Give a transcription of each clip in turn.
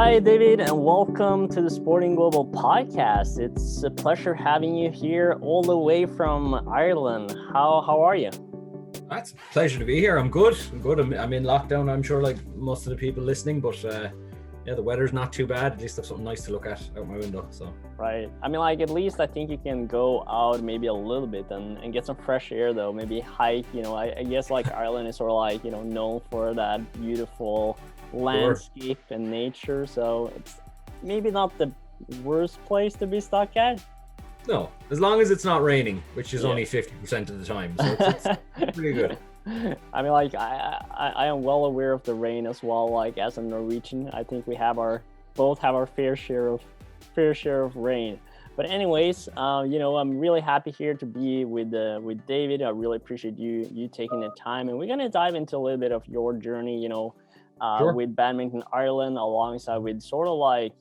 Hi, David, and welcome to the Sporting Global podcast. It's a pleasure having you here all the way from Ireland. How are you? It's a pleasure to be here. I'm good. I'm in lockdown, I'm sure, like most of the people listening, but yeah, the weather's not too bad. At least I have something nice to look at out my window. So right. I mean, like, at least I think you can go out maybe a little bit and get some fresh air, though. Maybe hike. I guess like Ireland is sort of like, known for that beautiful landscape and nature. So it's maybe not the worst place to be stuck at. No, as long as it's not raining, which is only 50% of the time. So it's pretty good. I mean, like, I am well aware of the rain as well. Like, as a Norwegian, I think we both have our fair share of rain. But anyways, I'm really happy here to be with David. I really appreciate you taking the time, and we're gonna dive into a little bit of your journey, Sure. with Badminton Ireland, alongside with sort of like,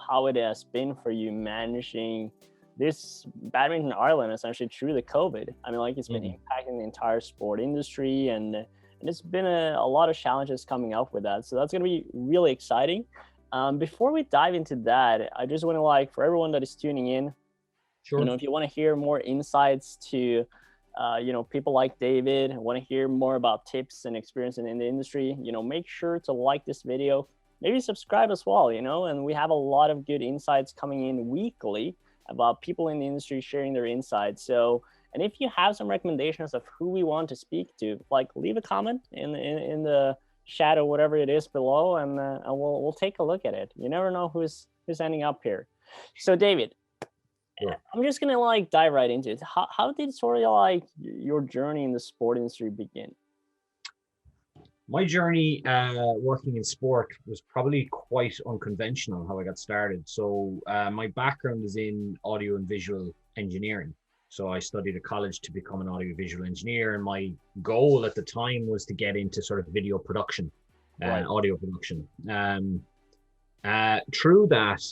how it has been for you managing this Badminton Ireland essentially through the COVID. I mean, like, it's been impacting the entire sport industry, and it's been a lot of challenges coming up with that. So that's going to be really exciting. Before we dive into that, I just want to, like, for everyone that is tuning in, Sure. if you want to hear more insights to, people like David, want to hear more about tips and experience in the industry, make sure to like this video, maybe subscribe as well, and we have a lot of good insights coming in weekly about people in the industry sharing their insights. So, and if you have some recommendations of who we want to speak to, like, leave a comment in the chat or whatever it is below, and we'll take a look at it. You never know who's ending up here. So, David, Sure. I'm just gonna, like, dive right into it. How did sort of like your journey in the sport industry begin? My journey working in sport was probably quite unconventional how I got started. So my background is in audio and visual engineering. So I studied at college to become an audio visual engineer, and my goal at the time was to get into sort of video production, audio production. Through that,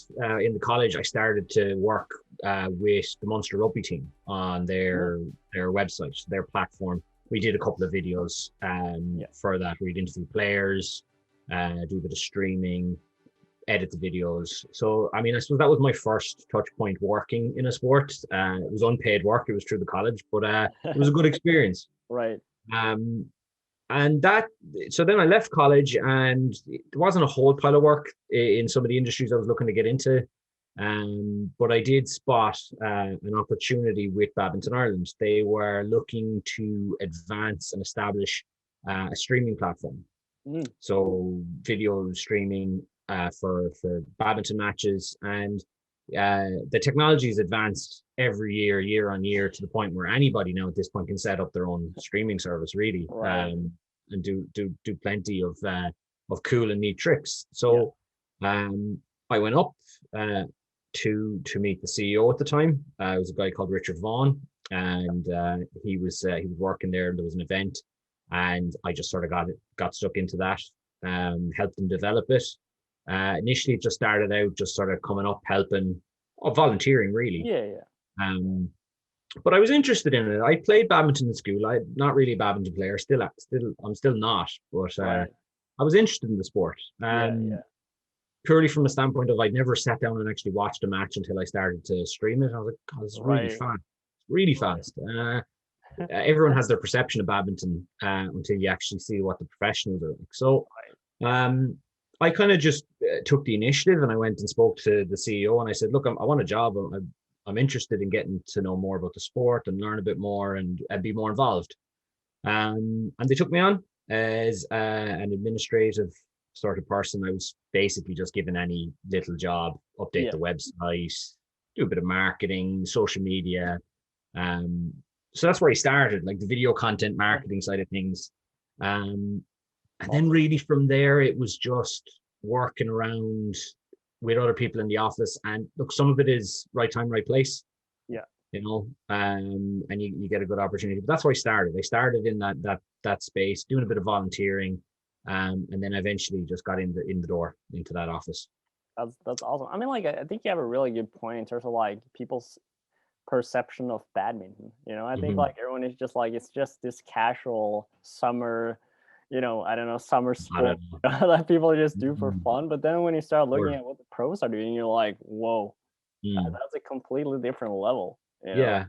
in the college, I started to work with the Munster rugby team on their website, their platform. We did a couple of videos for that. We'd interview players, do a bit of streaming, edit the videos. So, I mean, I suppose that was my first touch point working in a sport. It was unpaid work. It was through the college, but it was a good experience. Right. So then I left college, and there wasn't a whole pile of work in some of the industries I was looking to get into. But I did spot an opportunity with Badminton Ireland. They were looking to advance and establish a streaming platform. So video streaming for badminton matches, and the technology has advanced every year on year, to the point where anybody now at this point can set up their own streaming service, really, and do plenty of cool and neat tricks. So I went up to meet the CEO at the time. It was a guy called Richard Vaughan, and he was working there. There was an event, and I just sort of got stuck into that. Helped them develop it. Initially, it just started out just sort of coming up, helping, volunteering, really. But I was interested in it. I played badminton in school. I'm not really a badminton player. I'm still not. But I was interested in the sport. Purely from a standpoint of, I'd never sat down and actually watched a match until I started to stream it. I was like, God, it's really fast. It's really fast. Everyone has their perception of badminton until you actually see what the professionals are like. So I kind of just took the initiative, and I went and spoke to the CEO, and I said, look, I want a job. I'm interested in getting to know more about the sport and learn a bit more and be more involved. And they took me on as an administrative sort of person. I was basically just given any little job, update the website, do a bit of marketing, social media. So that's where I started, like the video content marketing side of things. And then really from there, it was just working around with other people in the office. And look, some of it is right time, right place. And you get a good opportunity. But that's where I started. I started in that space, doing a bit of volunteering. And then eventually just got in the door into that office. That's awesome. I mean, like, I think you have a really good point in terms of, like, people's perception of badminton. I think like everyone is just like, it's just this casual summer you know, I don't know, summer I don't sport know. that people just do for Mm, fun. But then when you start looking or, at what the pros are doing, you're like, whoa, mm. that's a completely different level, you know? Yeah,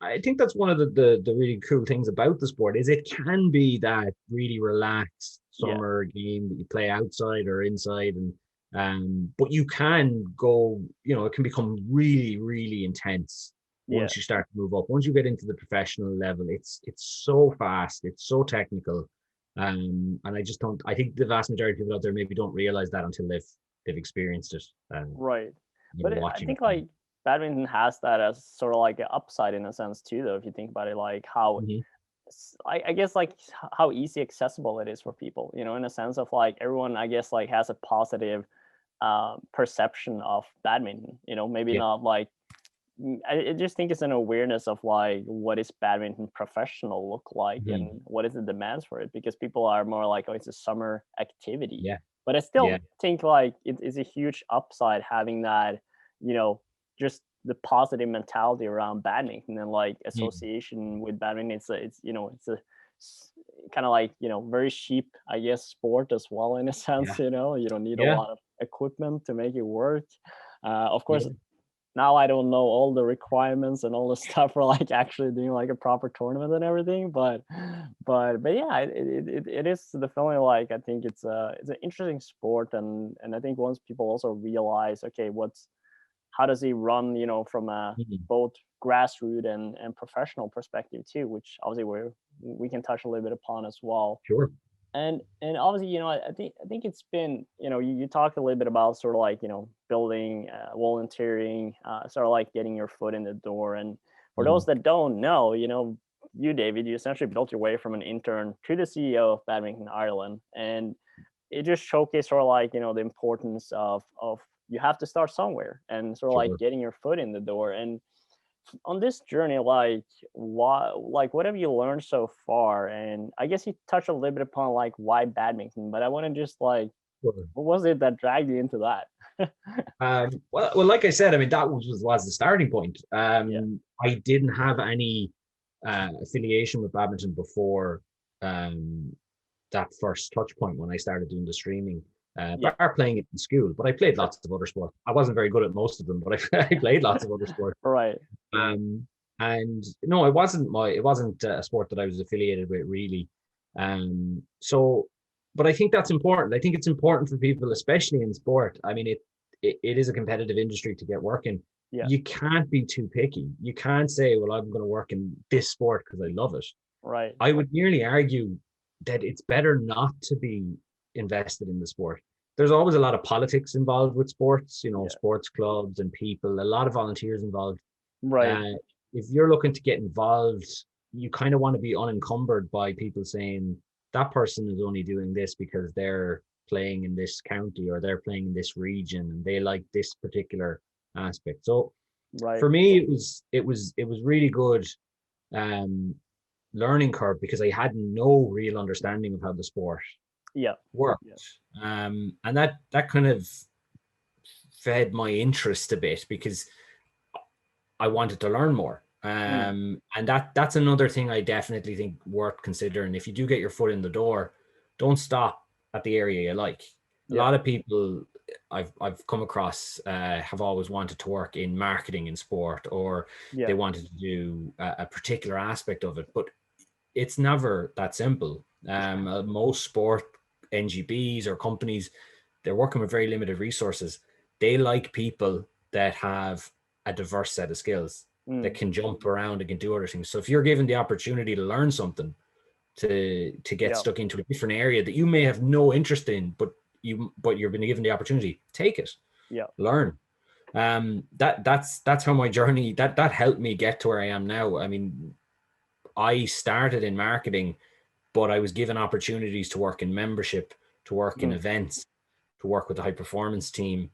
I think that's one of the really cool things about the sport is it can be that really relaxed Yeah, summer game that you play outside or inside, and but you can go, you know, it can become really, really intense yeah, once you start to move up. Once you get into the professional level, it's so fast, it's so technical, and I just don't. I think the vast majority of people out there maybe don't realize that until they've experienced it, right. you know, But I watching think it. like badminton has that as sort of like an upside in a sense too, though, if you think about it, like how Mhm. I guess like how easy accessible it is for people, you know, in a sense of like everyone, I guess, like has a positive perception of badminton, you know, maybe Yeah. not like I just think it's an awareness of like what is badminton professional look like Mhm. and what is the demands for it, because people are more like, oh, it's a summer activity. Yeah. But I Yeah. still think like it is a huge upside having that, you know, just the positive mentality around badminton and like Mm. association with badminton. It's you know, it's a kind of like, you know, very cheap, I guess, sport as well in a Yeah. sense, you know, you don't need a Yeah. lot of equipment to make it work. Of course, Yeah. now I don't know all the requirements and all the stuff for like actually doing like a proper tournament and everything, but yeah, it is definitely like I think it's an interesting sport, and I think once people also realize, okay, what's how does he run, you know, from a Mhm. both grassroots and professional perspective too, which obviously we can touch a little bit upon as well. Sure. And obviously, you know, I think it's been, you know, you talked a little bit about sort of like, you know, building, volunteering, sort of like getting your foot in the door. And for those Mhm. that don't know, you know, you, David, you essentially built your way from an intern to the CEO of Badminton Ireland, and it just showcased sort of like, you know, the importance of you have to start somewhere and sort of like Sure. getting your foot in the door. And on this journey, like what have you learned so far? And I guess you touched a little bit upon like why badminton, but I want to just like, Sure. what was it that dragged you into that? Well, like I said, I mean, that was the starting point. Yeah, I didn't have any affiliation with badminton before um, that first touch point when I started doing the streaming. yeah, Bar playing it in school, but I played sure. lots of other sports. I wasn't very good at most of them, but I played lots of other sports. Right. Um, and no, it wasn't a sport that I was affiliated with really. So, but I think that's important. I think it's important for people, especially in sport. I mean, it is a competitive industry to get working. Yeah, You can't be too picky. You can't say, well, I'm going to work in this sport because I love it. right. I would nearly argue that it's better not to be invested in the sport. There's always a lot of politics involved with sports, you know, Yeah, sports clubs and people, a lot of volunteers involved. right. uh, if you're looking to get involved, you kind of want to be unencumbered by people saying that person is only doing this because they're playing in this county or they're playing in this region and they like this particular aspect. So Right. for me, it was really good um, learning curve because I had no real understanding of how the sport Yeah, yeah, worked, and that kind of fed my interest a bit because I wanted to learn more. mm, And that's another thing I definitely think worth considering. If you do get your foot in the door, don't stop at the area you like. A yeah, lot of people I've come across have always wanted to work in marketing in sport, or they yeah, wanted to do a particular aspect of it, but it's never that simple. Most sport NGBs or companies, they're working with very limited resources. They like people that have a diverse set of skills that mm, can jump around and can do other things. So if you're given the opportunity to learn something, to get yeah, stuck into a different area that you may have no interest in, but you've been given the opportunity, take it, yeah, learn. That's how my journey that helped me get to where I am now. I mean, I started in marketing, but I was given opportunities to work in membership, to work in mm, events, to work with the high performance team,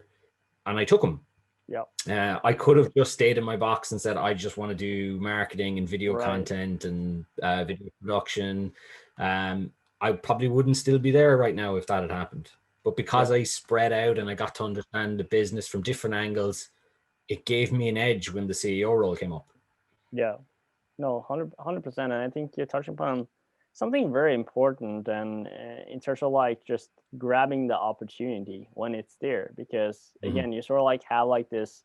and I took them. yeah, I could have just stayed in my box and said, I just want to do marketing and video right. content and video production. I probably wouldn't still be there right now if that had happened. But Yeah, because I spread out and I got to understand the business from different angles, it gave me an edge when the CEO role came up. yeah. No, 100%. And I think you're touching upon something very important, and in terms of like just grabbing the opportunity when it's there, because Mhm. again, you sort of like have like this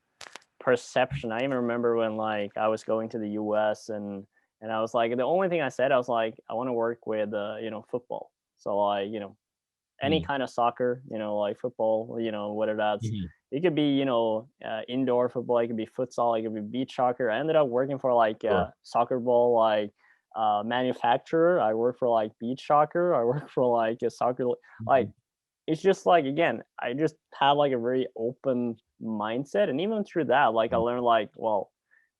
perception. I even remember when like I was going to the US, and I was like, the only thing I said, I was like, I want to work with football. So like, any Mhm. kind of soccer, like football, whether that's, Mhm. it could be, indoor football, it could be futsal, it could be beach soccer. I ended up working for like Sure. a soccer ball, like manufacturer. I work for like beach soccer. I work for like a soccer, like, Mhm. it's just like, again, I just have like a very open mindset. And even through that, like I Mhm. learned like, well,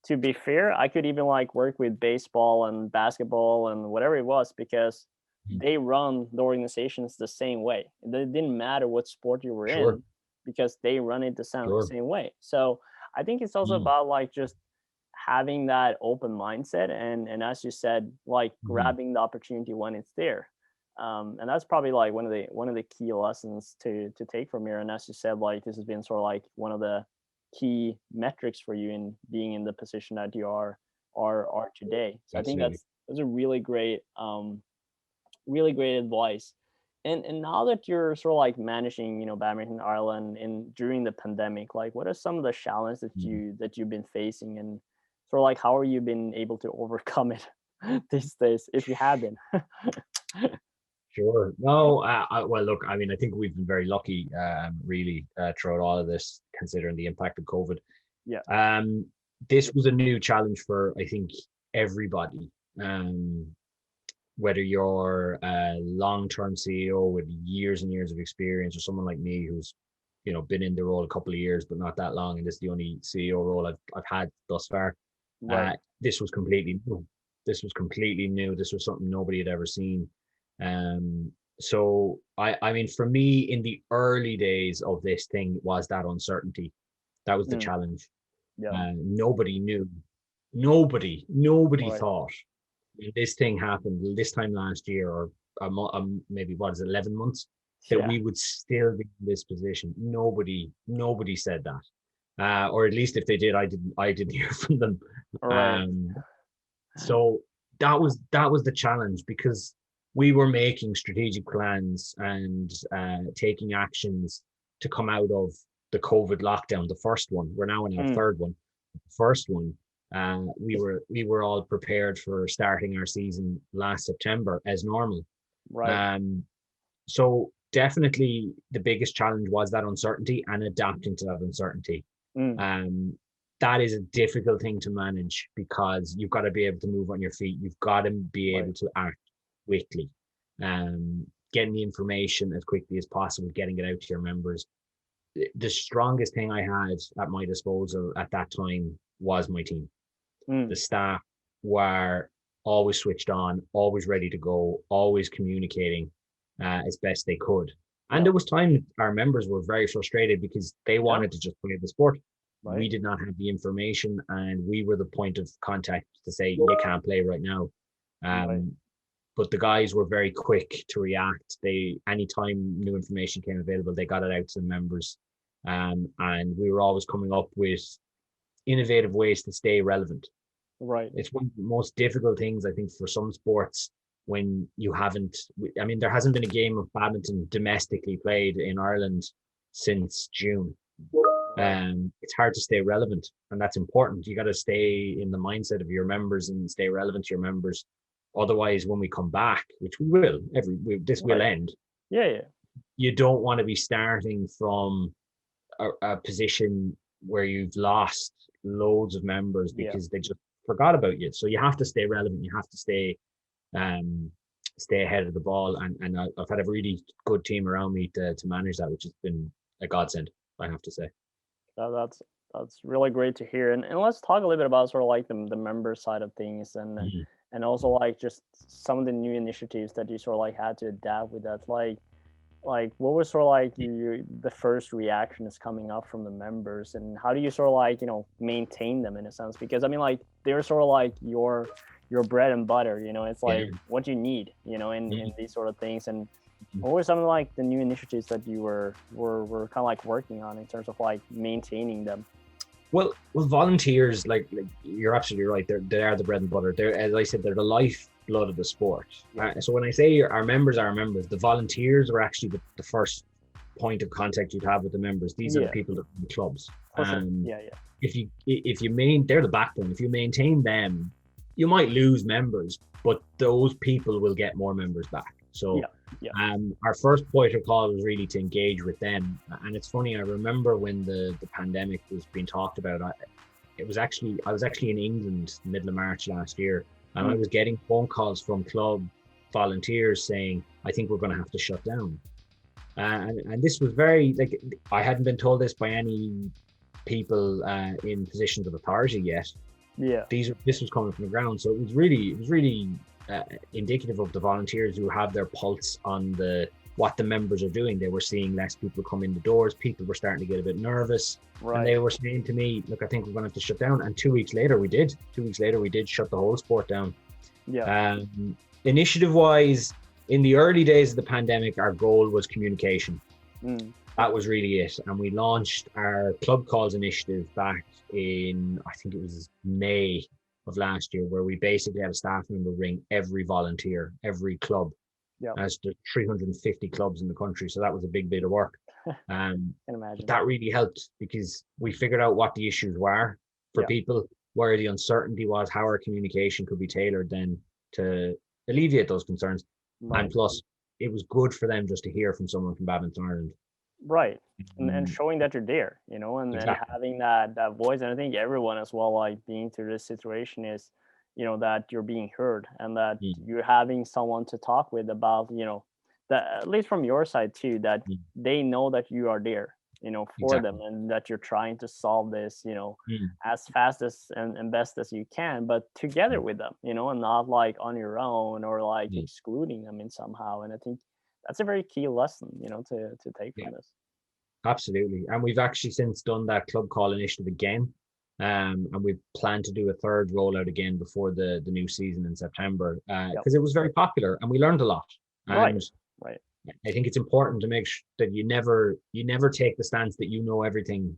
to be fair, I could even like work with baseball and basketball and whatever it was, because Mhm. they run the organizations the same way. It didn't matter what sport you were Sure. in, because they run it the Sure. same way. So I think it's also Mm. about like just having that open mindset, and as you said, like Mhm. grabbing the opportunity when it's there. And that's probably like one of the key lessons to take from here. And as you said, like this has been sort of like one of the key metrics for you in being in the position that you are today. So I think Absolutely. that's a really great advice. And now that you're sort of like managing, Badminton Ireland in during the pandemic, like what are some of the challenges that Mhm. you've been facing, and sort of like how are you been able to overcome it these days, if you have been? Sure. No, well, look, I mean, I think we've been very lucky, really, throughout all of this, considering the impact of COVID. Yeah. Um, this was a new challenge for, I think, everybody. Um, whether you're a long-term CEO with years and years of experience, or someone like me who's, been in the role a couple of years, but not that long, and this is the only CEO role I've had thus far. Right. This was completely new. This was completely new. This was something nobody had ever seen. Um, so I mean, for me, in the early days of this thing, was that uncertainty. That was the Mm, challenge. yeah. Nobody knew. Nobody Right. thought when this thing happened this time last year, or maybe what is it, 11 months, that Yeah. we would still be in this position. Nobody said that. Or at least if they did, I didn't hear from them. Right. Um, so that was the challenge, because we were making strategic plans and taking actions to come out of the COVID lockdown, the first one. We're now in our Mm, third one. The first one, we were all prepared for starting our season last September as normal. right. Um, so definitely the biggest challenge was that uncertainty and adapting to that uncertainty. Mm, Um, that is a difficult thing to manage, because you've got to be able to move on your feet. You've got to be right. able to act quickly, getting the information as quickly as possible, getting it out to your members. The strongest thing I had at my disposal at that time was my team. Mm, The staff were always switched on, always ready to go, always communicating as best they could. And yeah. there was time our members were very frustrated, because they Yeah. wanted to just play the sport. Right. We did not have the information, and we were the point of contact to say, you can't play right now. Right. Um, but the guys were very quick to react. Anytime new information came available, they got it out to the members. And we were always coming up with innovative ways to stay relevant. Right. It's one of the most difficult things, I think, for some sports, when you haven't. I mean, there hasn't been a game of badminton domestically played in Ireland since June. Right. It's hard to stay relevant, and that's important. You got to stay in the mindset of your members and stay relevant to your members. Otherwise, when we come back, which we will, this will Right. end. Yeah. Yeah. You don't want to be starting from a position where you've lost loads of members Yeah. because they just forgot about you. So you have to stay relevant. You have to um, stay ahead of the ball. And I've had a really good team around me to manage that, which has been a godsend, I have to say. That's really great to hear. And let's talk a little bit about sort of like the member side of things, Mhm. and also like just some of the new initiatives that you sort of like had to adapt with that. Like what was sort of like the first reactions coming up from the members, and how do you sort of like maintain them in a sense, because I mean like they're sort of like your bread and butter, it's Yeah. like what you need, in Mhm. these sort of things. And what were some of like the new initiatives that you were kind of like working on in terms of like maintaining them? Well, volunteers, like you're absolutely right. They are the bread and butter. They're, as I said, they're the lifeblood of the sport. So when I say our members are members, the volunteers are actually the first point of contact you'd have with the members. These are the people that run the clubs. They're the backbone. If you maintain them, you might lose members, but those people will get more members back. So our first point of call was really to engage with them. And it's funny, I remember when the pandemic was being talked about, I was actually in England middle of March last year, and I was getting phone calls from club volunteers saying, I think we're going to have to shut down. And this was very, like, I hadn't been told this by any people in positions of authority yet. This was coming from the ground. So it was really indicative of the volunteers who have their pulse on what the members are doing. They were seeing less people come in the doors. People were starting to get a bit nervous, and they were saying to me, look, I think we're going to have to shut down. And 2 weeks later we did shut the whole sport down. Initiative wise, in the early days of the pandemic, our goal was communication. That was really it. And we launched our Club Calls initiative back in, I think it was May of last year, where we basically had a staff member ring every volunteer, every club, as the 350 clubs in the country. So that was a big bit of work. Can imagine. That really helped because we figured out what the issues were for people, where the uncertainty was, how our communication could be tailored then to alleviate those concerns. And plus, it was good for them just to hear from someone from Badminton Ireland. Right. And showing that you're there, and having that voice. And I think everyone as well, like being through this situation is, that you're being heard and that you're having someone to talk with about, that at least from your side too, that they know that you are there, for them, and that you're trying to solve this, as fast as and best as you can, but together with them, and not like on your own or like excluding them in somehow. And I think that's a very key lesson, to take from this. Absolutely. And we've actually since done that Club Call initiative again. And we plan to do a third rollout again before the new season in September, because it was very popular and we learned a lot. Right. I think it's important to make sure that you never take the stance that you know everything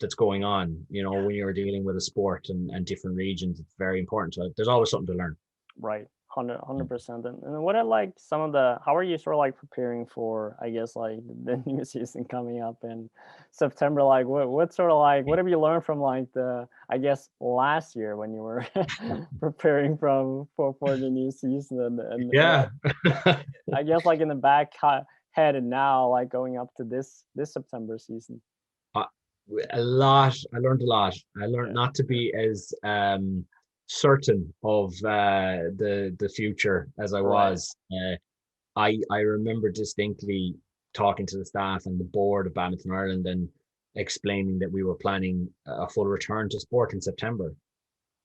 that's going on, when you're dealing with a sport and different regions. It's very important. So there's always something to learn. Right. 100%. And what I like how are you sort of like preparing for, I guess, like the new season coming up in September? Like what sort of like, what have you learned from like I guess last year when you were preparing for the new season and I guess like in the back head and now like going up to this September season? A lot. I learned a lot. I learned not to be as certain of the future as I was. I remember distinctly talking to the staff and the board of Badminton Ireland and explaining that we were planning a full return to sport in September,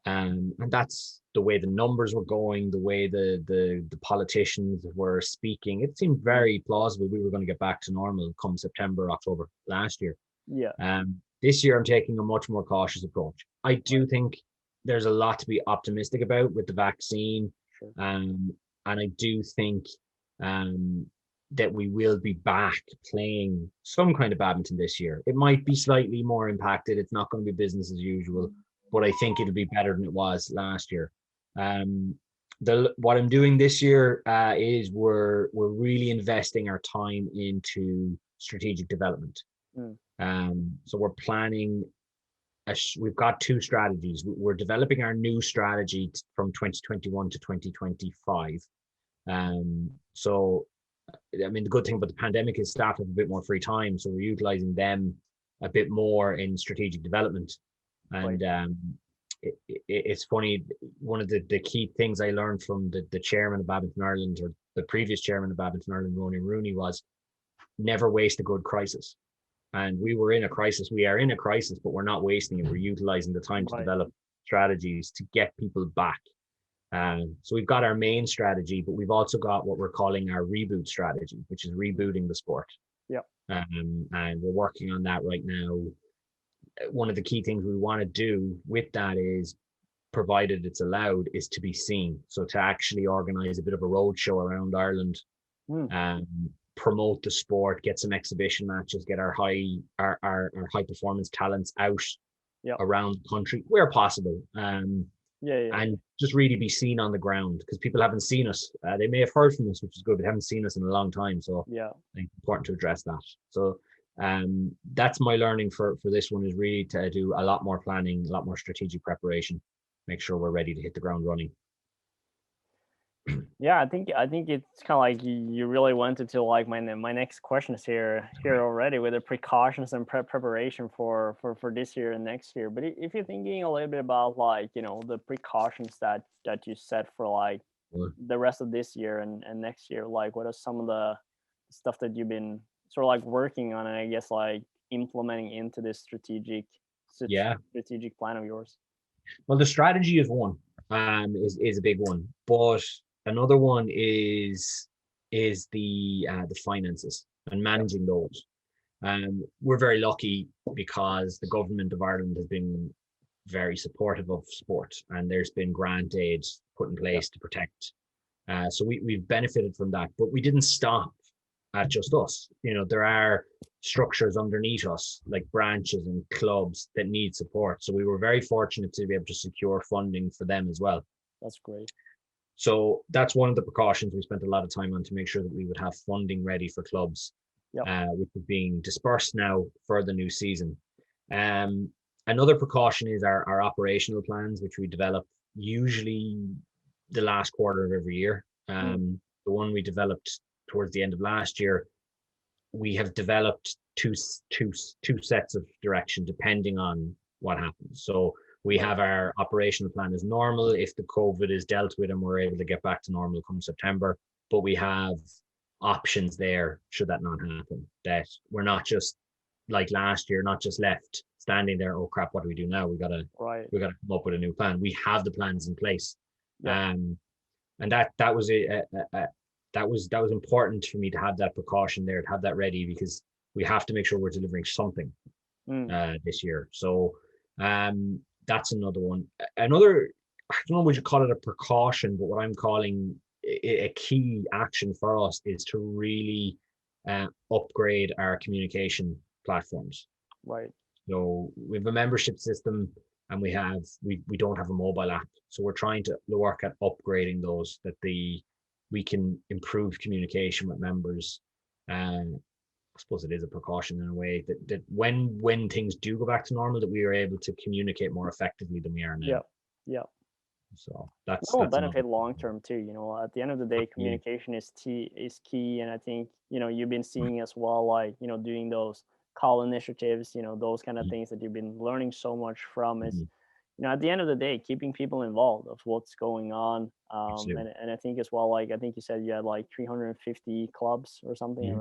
and that's the way the numbers were going, the way the politicians were speaking. It seemed very plausible we were going to get back to normal come September, October last year. This year I'm taking a much more cautious approach. I do think there's a lot to be optimistic about with the vaccine. And I do think that we will be back playing some kind of badminton this year. It might be slightly more impacted. It's not going to be business as usual, but I think it'll be better than it was last year. What I'm doing this year is we're really investing our time into strategic development. So we're planning. We've got two strategies. We're developing our new strategy from 2021 to 2025. So, I mean, the good thing about the pandemic is staff have a bit more free time, so we're utilizing them a bit more in strategic development. And it's funny, one of the key things I learned from the chairman of Badminton Ireland, or the previous chairman of Badminton Ireland, Rooney, was never waste a good crisis. And we were in a crisis. We are in a crisis, but we're not wasting it. We're utilizing the time to develop strategies to get people back. So we've got our main strategy, but we've also got what we're calling our reboot strategy, which is rebooting the sport. And we're working on that right now. One of the key things we want to do with that is, provided it's allowed, is to be seen. So to actually organize a bit of a road show around Ireland, promote the sport, get some exhibition matches, get our high performance talents out around the country where possible. And just really be seen on the ground, because people haven't seen us. They may have heard from us, which is good, but haven't seen us in a long time. So I think it's important to address that. So that's my learning for this one, is really to do a lot more planning, a lot more strategic preparation, make sure we're ready to hit the ground running. Yeah, I think it's kind of like you really went into like my next questions here already, with the precautions and preparation for this year and next year. But if you're thinking a little bit about like, you know, the precautions that you set for like the rest of this year and next year, like what are some of the stuff that you've been sort of like working on, and I guess like implementing into this strategic plan of yours? Well, the strategy is one, is a big one, but another one is the finances and managing those. We're very lucky because the government of Ireland has been very supportive of sport, and there's been grant aid put in place to protect. So we've benefited from that, but we didn't stop at just us. You know, there are structures underneath us, like branches and clubs, that need support. So we were very fortunate to be able to secure funding for them as well. That's great. So that's one of the precautions we spent a lot of time on, to make sure that we would have funding ready for clubs, which is being dispersed now for the new season. Another precaution is our operational plans, which we develop usually the last quarter of every year. The one we developed towards the end of last year, we have developed two sets of direction depending on what happens. So we have our operational plan as normal if the COVID is dealt with and we're able to get back to normal come September. But we have options there should that not happen, that we're not just like last year, not just left standing there, oh crap, what do we do now? We gotta come up with a new plan. We have the plans in place. And that was that was important for me to have that precaution there, to have that ready, because we have to make sure we're delivering something this year. So that's another one. Another, I don't know, would you call it a precaution, but what I'm calling a key action for us is to really upgrade our communication platforms. Right. So we have a membership system, and we don't have a mobile app. So we're trying to work at upgrading those, that we can improve communication with members. I suppose it is a precaution in a way, that when things do go back to normal, that we are able to communicate more effectively than we are now. Yeah. So that's benefit long term too. You know, at the end of the day, communication is key, and I think, you know, you've been seeing as well, like, you know, doing those call initiatives, you know, those kind of things that you've been learning so much from is, you know, at the end of the day, keeping people involved of what's going on. And I think as well, like, I think you said you had like 350 clubs or something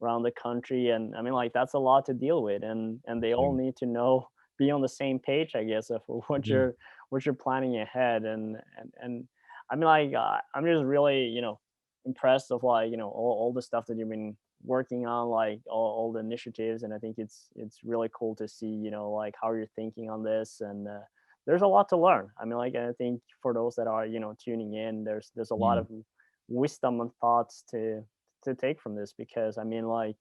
around the country. And I mean, like, that's a lot to deal with, and they all need to be on the same page, I guess, of what you're planning ahead. And I mean, like, I'm just really, you know, impressed of, like, you know, all the stuff that you've been working on, like all the initiatives. And I think it's really cool to see, you know, like how you're thinking on this. And there's a lot to learn. I mean, like, I think for those that are, you know, tuning in, there's a lot of wisdom and thoughts to take from this, because I mean, like,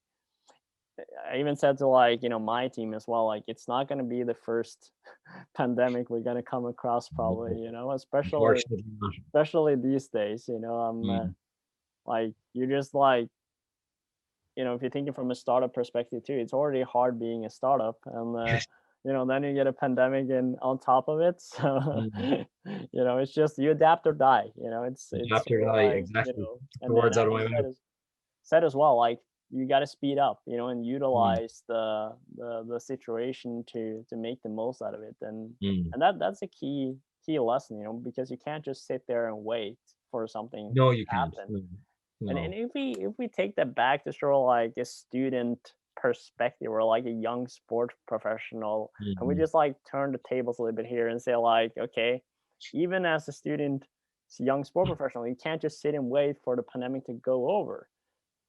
I even said to, like, you know, my team as well, like, it's not going to be the first pandemic we're going to come across, probably, you know, especially these days, you know. I'm like, you're just like, you know, if you're thinking from a startup perspective too, it's already hard being a startup, and you know, then you get a pandemic and on top of it. So you know, it's just, you adapt or die, you know. It's adapt or die, exactly. You know, the words out of my mouth. Said as well, like, you got to speed up, you know, and utilize the situation to make the most out of it. And that's a key lesson, you know, because you can't just sit there and wait for something you to happen. can't. No. And if we take that back to sort of like a student perspective, or like a young sport professional, and we just like turn the tables a little bit here and say, like, okay, even as a student, young sport professional, you can't just sit and wait for the pandemic to go over.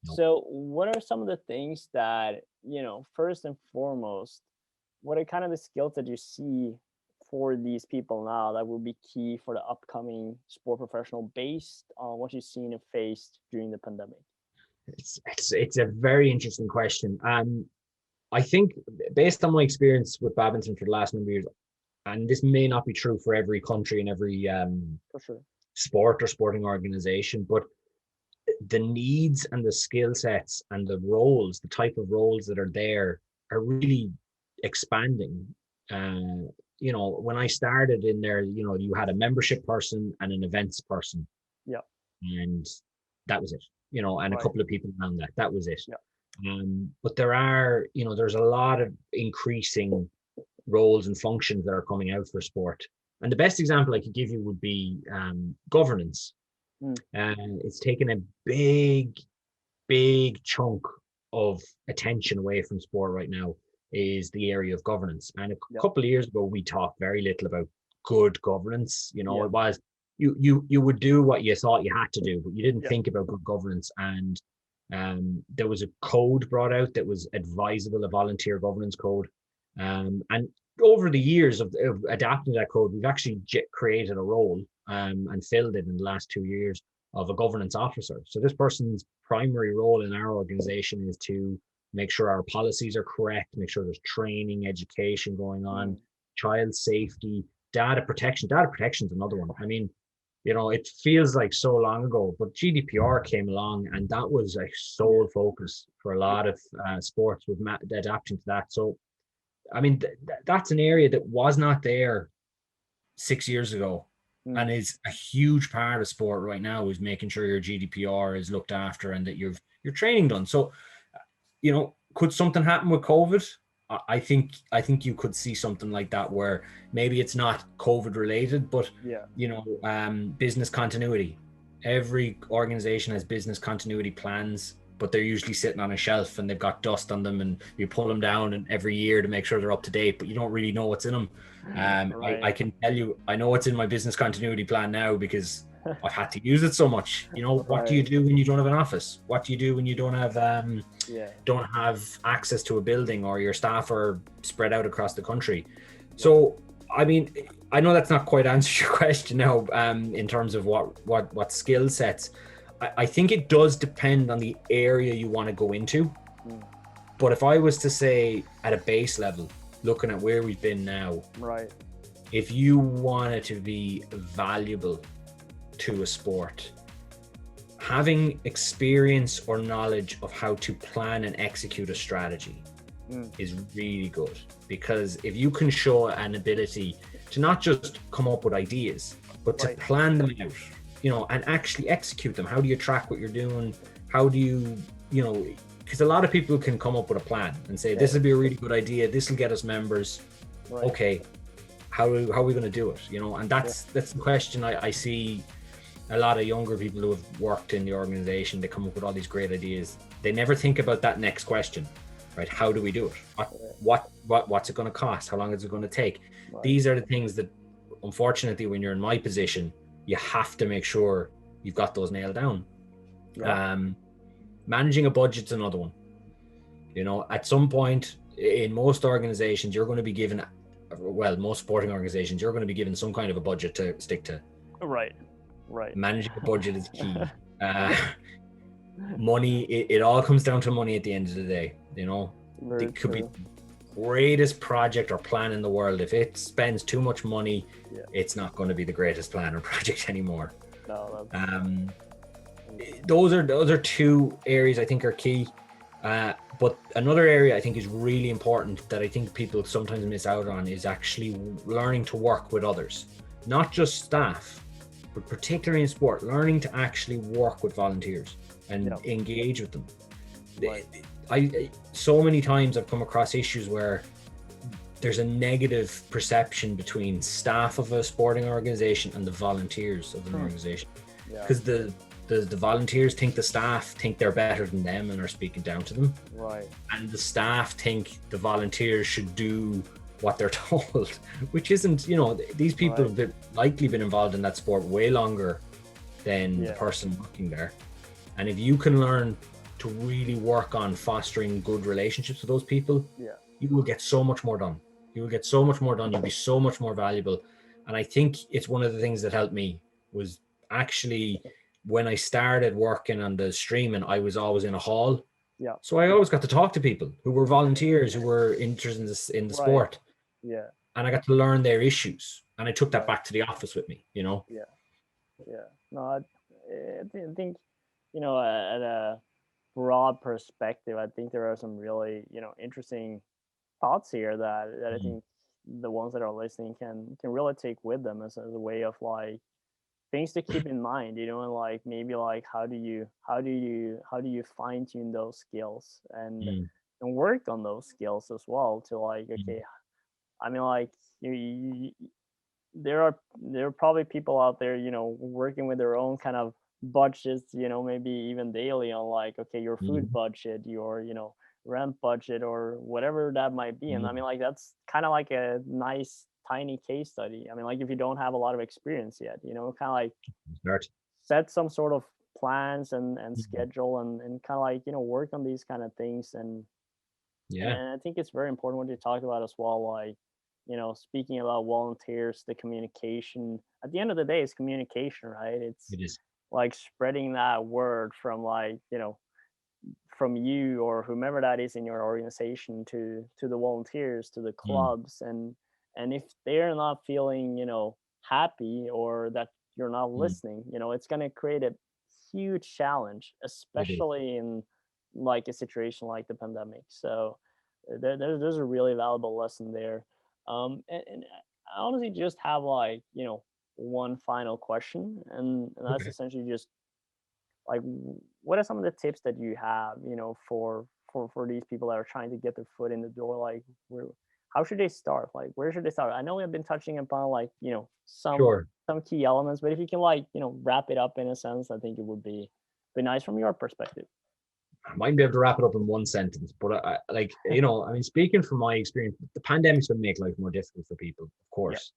So what are some of the things that, you know, first and foremost, what are kind of the skills that you see for these people now that will be key for the upcoming sport professional, based on what you've seen and faced during the pandemic? It's a very interesting question. I think based on my experience with badminton for the last number of years, and this may not be true for every country and every For sure. sport or sporting organization, but the needs and the skill sets and the roles, the type of roles that are there are really expanding. You know, when I started in there, you know, you had a membership person and an events person. Yeah. And that was it, you know, and a Right. couple of people around that. That was it. Yeah. But there are, you know, there's a lot of increasing roles and functions that are coming out for sport. And the best example I could give you would be governance. And it's taken a big chunk of attention away from sport right now is the area of governance. And a couple of years ago, we talked very little about good governance. You know, it was you would do what you thought you had to do, but you didn't think about good governance. And there was a code brought out that was advisable, a volunteer governance code. And over the years of adapting that code, we've actually created a role and filled it in the last 2 years of a governance officer. So this person's primary role in our organization is to make sure our policies are correct, make sure there's training, education going on, child safety, data protection. Data protection is another one. I mean, you know, it feels like so long ago, but GDPR came along and that was a sole focus for a lot of sports with adapting to that. So, I mean, that's an area that was not there 6 years ago. And is a huge part of sport right now, is making sure your GDPR is looked after and that your training done. So, you know, could something happen with COVID? I think you could see something like that where maybe it's not COVID related, but you know, business continuity. Every organization has business continuity plans, but they're usually sitting on a shelf and they've got dust on them, and you pull them down and every year to make sure they're up to date, but you don't really know what's in them. I can tell you, I know what's in my business continuity plan now because I've had to use it so much. You know, what do you do when you don't have an office? What do you do when you don't have access to a building, or your staff are spread out across the country? So, I mean, I know that's not quite answered your question now in terms of what skill sets. I think it does depend on the area you want to go into. But if I was to say at a base level, looking at where we've been now, if you wanted to be valuable to a sport, having experience or knowledge of how to plan and execute a strategy is really good. Because if you can show an ability to not just come up with ideas, but to plan them out, you know, and actually execute them. How do you track what you're doing? How do you know, because a lot of people can come up with a plan and say, this would be a really good idea. This will get us members. Okay. How are we going to do it? You know, and that's the question I see a lot of younger people who have worked in the organization. They come up with all these great ideas. They never think about that next question, right? How do we do it? What's it going to cost? How long is it going to take? These are the things that, unfortunately, when you're in my position, you have to make sure you've got those nailed down. Managing a budget's another one. You know, at some point in most organizations, you're going to be given, well, most sporting organizations, you're going to be given some kind of a budget to stick to. Right. Managing a budget is key. Money, it all comes down to money at the end of the day. You know, it could be greatest project or plan in the world. If it spends too much money, it's not going to be the greatest plan or project anymore. Those are two areas I think are key. But another area I think is really important that I think people sometimes miss out on is actually learning to work with others, not just staff, but particularly in sport, learning to actually work with volunteers and engage with them. So many times I've come across issues where there's a negative perception between staff of a sporting organization and the volunteers of an organization, because the volunteers think the staff think they're better than them and are speaking down to them, and the staff think the volunteers should do what they're told, which isn't, you know, these people have likely been involved in that sport way longer than the person working there. And if you can learn to really work on fostering good relationships with those people, you will get so much more done. You'll be so much more valuable. And I think it's one of the things that helped me was actually when I started working on the streaming, I was always in a hall Yeah. So I always got to talk to people who were volunteers, who were interested in this, in the Right. sport, Yeah. and I got to learn their issues, and I took that Right. back to the office with me. You know. Yeah. Yeah. No, I think, at a broad perspective, I think there are some really, interesting thoughts here that I Mm. think the ones that are listening can really take with them as a way of like things to keep in mind, and like maybe like how do you fine tune those skills Mm. and work on those skills as well to like, Mm. okay, I mean, like there are probably people out there, working with their own kind of budgets, maybe even daily on like, okay, your food Mm. budget, your, rent budget or whatever that might be. And I Mm. mean, like that's kind of like a nice tiny case study. I mean, like if you don't have a lot of experience yet, kind of like Start. set some sort of plans and Mm. schedule and kind of like, work on these kind of things and Yeah, I think it's very important what you talked about as well, like, speaking about volunteers, the communication. At the end of the day, it's communication, right? It's it is. like spreading that word from like, from you or whomever that is in your organization to the volunteers, to the Mm. clubs, and if they're not feeling, happy or that you're not Mm. listening, it's going to create a huge challenge, It is. especially in like a situation like the pandemic. So there's a really valuable lesson there. And I honestly just have like, one final question, and that's Okay. essentially just like what are some of the tips that you have, for these people that are trying to get their foot in the door, like how should they start, like where should they start? I know we have been touching upon like, Sure. some key elements, but if you can like, wrap it up in a sense, I think it would be nice from your perspective. I might be able to wrap it up in one sentence, but like, I mean, speaking from my experience, the pandemic's going to make life more difficult for people, of Yeah. course.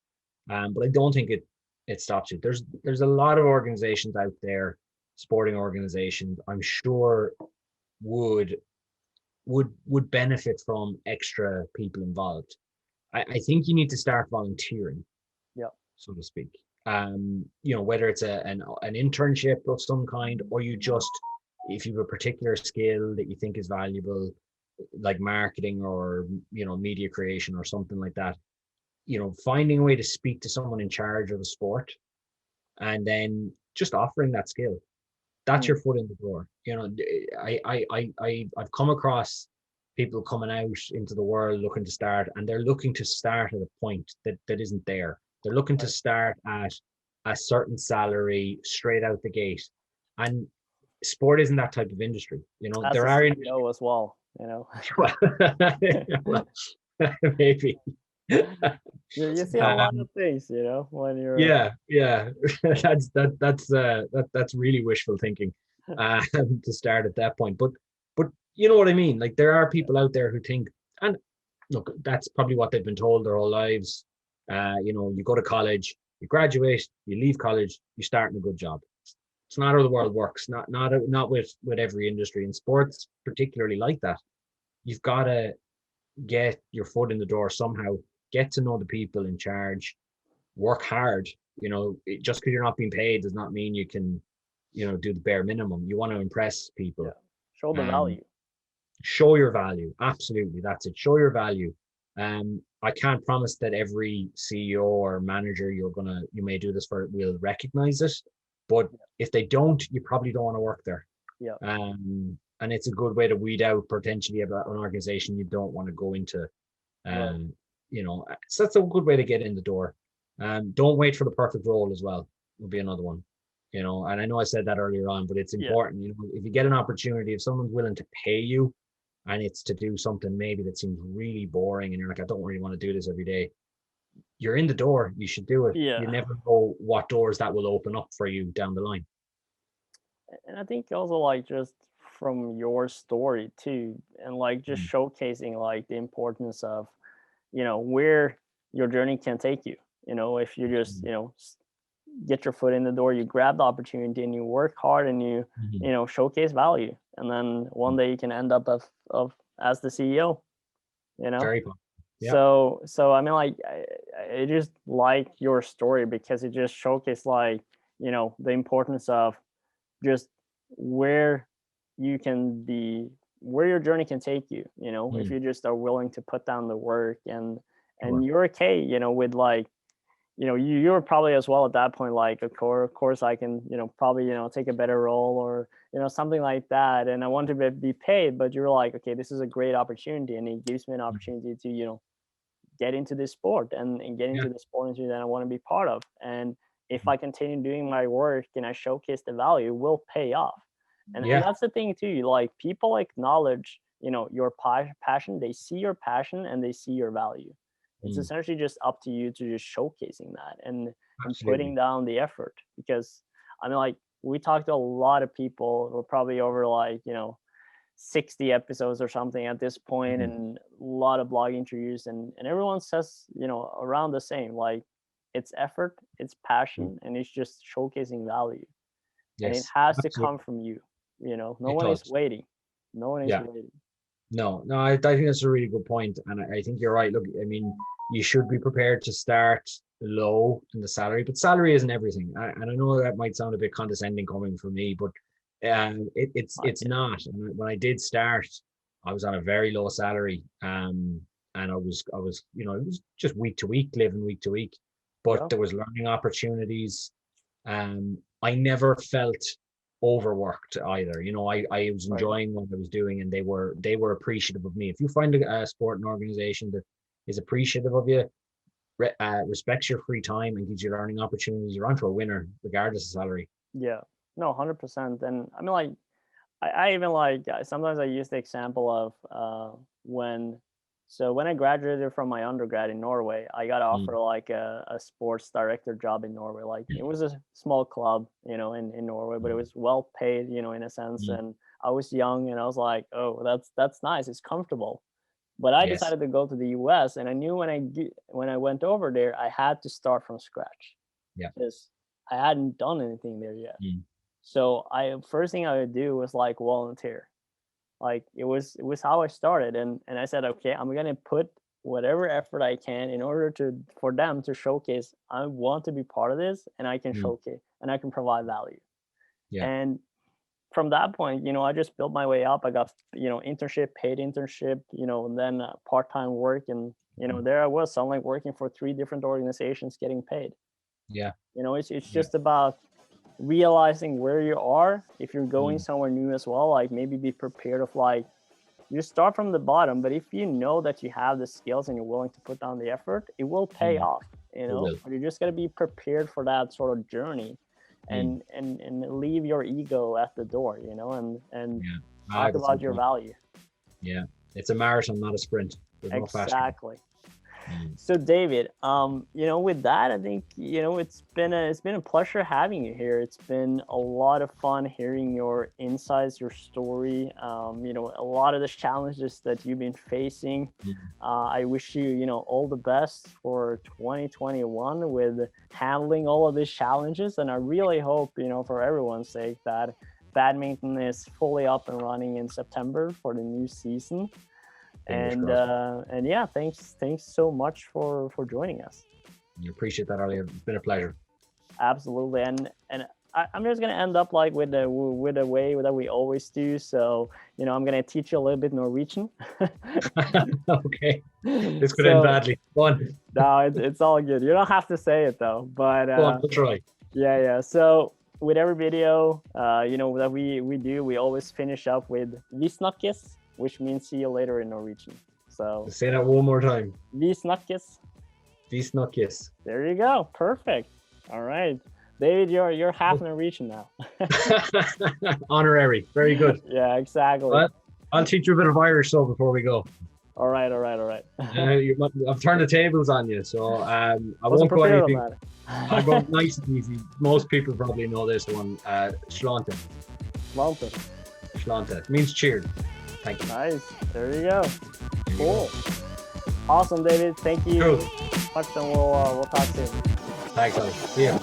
But I don't think it stops you. There's a lot of organizations out there, sporting organizations, I'm sure would would benefit from extra people involved. I think you need to start volunteering, Yeah. so to speak. Whether it's an internship of some kind, or you just, if you have a particular skill that you think is valuable, like marketing or media creation or something like that, finding a way to speak to someone in charge of a sport and then just offering that skill. That's Mm, your foot in the door. I've come across people coming out into the world looking to start, and they're looking to start at a point that isn't there. They're looking to right. start at a certain salary straight out the gate. And sport isn't that type of industry. As a There are industries. CEO as well, Well, maybe. you see a lot um, of things, when you're yeah. That's really wishful thinking, to start at that point. But you know what I mean. Like there are yeah, people out there who think, and look, that's probably what they've been told their whole lives. You go to college, you graduate, you leave college, you start in a good job. It's not how the world works. Not with every industry, in sports particularly like that. You've got to get your foot in the door somehow. Get to know the people in charge, work hard. Just because you're not being paid does not mean you can, do the bare minimum. You want to impress yeah, people. show the Um, value. Show your value. Absolutely, that's it. Show your value. I can't promise that every CEO or manager you may do this for will recognize it, but if they don't, you probably don't want to work there. Yeah. And it's a good way to weed out potentially about an organization you don't want to go into. Right. Um, so that's a good way to get in the door. Don't wait for the perfect role as well. Would be another one. And I know I said that earlier on, but it's Yeah. important. If you get an opportunity, if someone's willing to pay you, and it's to do something maybe that seems really boring, and you're like, I don't really want to do this every day. You're in the door. You should do it. You Yeah. never know what doors that will open up for you down the line. And I think also like just from your story too, and like just Mm. showcasing like the importance of, where your journey can take you. If you just, Mm. get your foot in the door, you grab the opportunity and you work hard and you, Mhm. showcase value. And then one day you can end up of as the CEO, you know? Very fun. Yeah. So I mean, like, I just like your story because it just showcased like, the importance of just where you can be, where your journey can take you, you know, if you just are willing to put down the work and you're okay, you know, with like, you know, you're probably as well at that point, like, of course I can, you know, probably, you know, take a better role or, you know, something like that. And I want to be paid, but you're like, okay, this is a great opportunity. And it gives me an opportunity to, you know, get into this sport and get into the sport industry that I want to be part of. And if I continue doing my work and I showcase the value, it will pay off. And that's the thing too. Like, people acknowledge, you know, your passion. They see your passion and they see your value. It's essentially just up to you to just showcasing that and putting down the effort. Because I mean, like, we talked to a lot of people. We're probably over like, you know, 60 episodes or something at this point, and a lot of blog interviews, and everyone says, you know, around the same, like, it's effort, it's passion, and it's just showcasing value. And it has to come from you, you know. No one is waiting. No one is waiting. No, I think that's a really good point. And I think you're right. Look, I mean, you should be prepared to start low in the salary, but salary isn't everything. And I know that might sound a bit condescending coming from me, but it's not. And when I did start, I was on a very low salary, and I was, you know, it was just week to week, living week to week, but there was learning opportunities. I never felt overworked either. You know, I was enjoying what I was doing, and they were appreciative of me. If you find a sporting organization that is appreciative of you, respects your free time, and gives you learning opportunities, you're onto a winner regardless of salary. Yeah, no, 100%. And I mean, like, I even like, sometimes I use the example of when I graduated from my undergrad in Norway, I got offered like a sports director job in Norway. Like, it was a small club, you know, in Norway, but it was well paid, you know, in a sense. And I was young, and I was like, oh, that's nice. It's comfortable. But I decided to go to the US, and I knew when I went over there, I had to start from scratch. Yeah. Because I hadn't done anything there yet. So first thing I would do was like volunteer. Like, it was how I started, and I said, okay, I'm gonna put whatever effort I can in order for them to showcase I want to be part of this, and I can showcase and I can provide value. And from that point, you know, I just built my way up. I got, you know, paid internship, you know, and then part-time work, and you know, there I was suddenly working for 3 different organizations getting paid. You know, it's just about realizing where you are. If you're going somewhere new as well, like, maybe be prepared of, like, you start from the bottom, but if you know that you have the skills and you're willing to put down the effort, it will pay off, you know. But you're just got to be prepared for that sort of journey, and leave your ego at the door, you know, and talk about your value. It's a marathon, not a sprint. Exactly. So David, you know, with that, I think, you know, it's been a pleasure having you here. It's been a lot of fun hearing your insights, your story, you know, a lot of the challenges that you've been facing. I wish you, you know, all the best for 2021 with handling all of these challenges. And I really hope, you know, for everyone's sake, that badminton is fully up and running in September for the new season. And yeah, thanks so much for joining us. I appreciate that, Arlie. It's been a pleasure. Absolutely. And I'm just gonna end up like with the way that we always do. So, you know, I'm gonna teach you a little bit Norwegian. Okay, this could end badly. Go on. No, it's all good. You don't have to say it though. But go on, we'll try. Yeah. So with every video, you know, that we do, we always finish up with "Vi snakkes," which means see you later in Norwegian. So say that one more time. Vi snakkes. Vi snakkes. There you go. Perfect. All right. David, you're half Norwegian now. Honorary. Very good. Yeah, exactly. But I'll teach you a bit of Irish so before we go. All right. I've turned the tables on you, so I won't go anything. I'll go nice and easy. Most people probably know this one. Slánta. Slánta means cheered. Thank you. Nice. There you go. Cool. Awesome, David. Thank you much, and we'll talk soon. Thanks, Ollie. See ya.